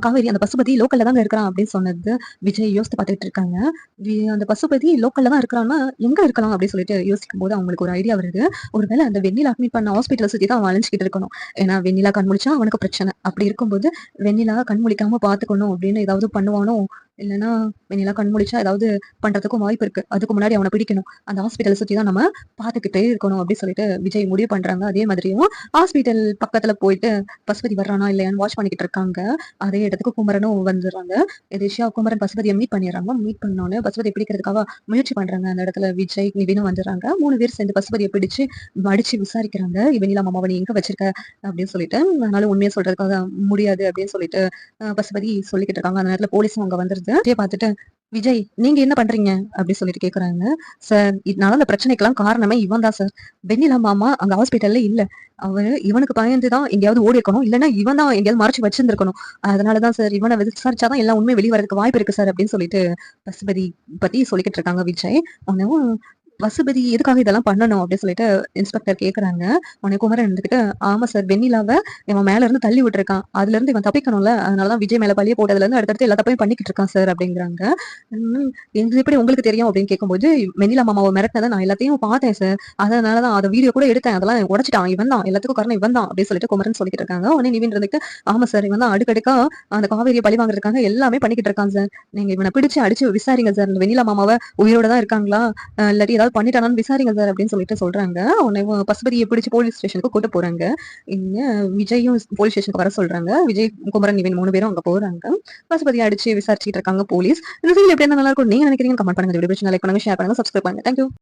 காவேரி அந்த பசுபதி லோக்கல்ல தாங்க இருக்கிறான் அப்படின்னு சொன்னது விஜய் யோசித்து பார்த்துட்டு இருக்காங்க. அந்த பசுபதி லோக்கல்ல தான் இருக்கிறான்னா எங்க இருக்கலாம் அப்படின்னு சொல்லிட்டு யோசிக்கும் போது அவங்களுக்கு ஒரு ஐடியா வருது. ஒருவேளை அந்த வெண்ணிலா அட்மிட் பண்ண ஹாஸ்பிட்டலை சுத்தி தான் அவன் அலைஞ்சிக்கிட்டு இருக்கணும். ஏன்னா வெண்ணிலா கண் முழிச்சா அவனுக்கு பிரச்சனை. அப்படி இருக்கும்போது வெண்ணிலா கண் முழிக்காம பாத்துக்கணும் அப்படின்னு ஏதாவது பண்ணுவானோ, இல்லைன்னா வெண்ணிலா கண் முழிச்சா ஏதாவது பண்றதுக்கும் வாய்ப்பு இருக்கு. அதுக்கு முன்னாடி அவனை பிடிக்கணும். அந்த ஹாஸ்பிட்டலை சுத்தி தான் நம்ம பாத்துக்கிட்டே இருக்கணும் அப்படின்னு சொல்லிட்டு விஜய் முடிவு பண்றாங்க. அதே மாதிரியும் ஹாஸ்பிட்டல் பக்கத்துல போயிட்டு பசுபதி வர்றானா இல்லையான்னு வாட்ச் பண்ணிக்கிட்டு இருக்காங்க. அதே இடத்துக்கு குமரனும் வந்துடுறாங்க. எதிர்ச்சியா குமரன் பசுபதியை மீட் பண்ணிடுறாங்க. மீட் பண்ணோன்னு பசுபதியை பிடிக்கிறதுக்காக முயற்சி பண்றாங்க. அந்த இடத்துல விஜய் நிவினும் வந்துடுறாங்க. 3 பேர் சேர்ந்து பசுபதியை பிடிச்சு மடிச்சு விசாரிக்கிறாங்க. வெண்ணிலா மாமாவை நீ எங்க வச்சிருக்க அப்படின்னு சொல்லிட்டு. அதனால உண்மையை சொல்றதுக்காக முடியாது அப்படின்னு சொல்லிட்டு பசுபதி சொல்லிக்கிட்டு இருக்காங்க. அந்த நேரத்துல போலீஸும் அங்க வந்துருது. அதே பார்த்துட்டு விஜய் நீங்க என்ன பண்றீங்க அப்படின்னு சொல்லிட்டு கேக்குறாங்க. சார் இதனால அந்த பிரச்சனைக்கெல்லாம் காரணமே இவன் தான் சார். வெண்ணிலா மாமா அங்க ஹாஸ்பிட்டல்ல இல்ல. அவரு இவனுக்கு பயந்துதான் எங்கேயாவது ஓடி இருக்கணும், இல்லைன்னா இவன் தான் எங்கேயாவது மறைச்சு வச்சிருந்திருக்கணும். அதனாலதான் சார் இவனை விசாரிச்சாதான் எல்லாம் உண்மை வெளியே வரதுக்கு வாய்ப்பு இருக்கு சார் அப்படின்னு சொல்லிட்டு பசுபதி பத்தி சொல்லிக்கிட்டு இருக்காங்க விஜய். உடனே பசுபதி எதுக்காக இதெல்லாம் பண்ணணும் அப்படின்னு சொல்லிட்டு இன்ஸ்பெக்டர் கேக்குறாங்க. உடனே குமரன் இருந்துகிட்டு ஆமா சார் வெண்ணிலாவை இவன் மேல இருந்து தள்ளி விட்டுருக்கான். அதுல இருந்து இவன் தப்பிக்கணும்ல, அதனாலதான் விஜய் மேல பழிய போட்டதுல இருந்து அடுத்தடுத்து எல்லா தப்பையும் பண்ணிக்கிட்டு இருக்கான் சார் அப்படிங்கிறாங்க. இது எப்படி உங்களுக்கு தெரியும் அப்படின்னு கேட்கும்போது வெண்ணிலா மாமாவை மிரட்டினதை நான் எல்லாத்தையும் பார்த்தேன் சார். அதனாலதான் அதை வீடியோ கூட எடுத்தேன். அதெல்லாம் உடைச்சிட்டான் இவன் தான், எல்லாத்துக்கும் காரணம் இவன் தான் அப்படின்னு சொல்லிட்டு குமரன் சொல்லிட்டு இருக்காங்க. உடனே நிவின் இருந்துட்டு ஆமா சார் இவன் தான் அடுக்கடுக்கா அந்த காவேரியை பழி வாங்குறதுக்காக எல்லாமே பண்ணிக்கிட்டு இருக்கான் சார். நீங்க இவனை பிடிச்சு அடிச்சு விசாரிங்க சார். வெண்ணிலா மாமாவை உயிரோட தான் இருக்காங்களா இல்லாட்டி ஏதாவது பண்ணிட்டானான்னு விசாரிங்க சார் அப்படின்னு சொல்லிட்டு சொல்றாங்க. உடனே பசுபதியை பிடிச்சு போலீஸ் ஸ்டேஷனுக்கு கூட்டு போறாங்க. இங்க விஜயும் போலீஸ் ஸ்டேஷனுக்கு வர சொல்றாங்க. விஜய் குமரன் நிவின் 3 பேரும் அங்க போறாங்க. பசுபதியை அடிச்சு விசாரிச்சுட்டு இருக்காங்க போலீஸ். இந்த சீரியல் எப்படி இருந்தா நல்லா இருக்கும் நீங்க நினைக்கிறீங்க கமெண்ட் பண்ணுங்க. வீடியோ பிடிச்சா லைக் பண்ணுங்க, ஷேர் பண்ணுங்க, சப்ஸ்கிரைப் பண்ணுங்க. தேங்க்யூ.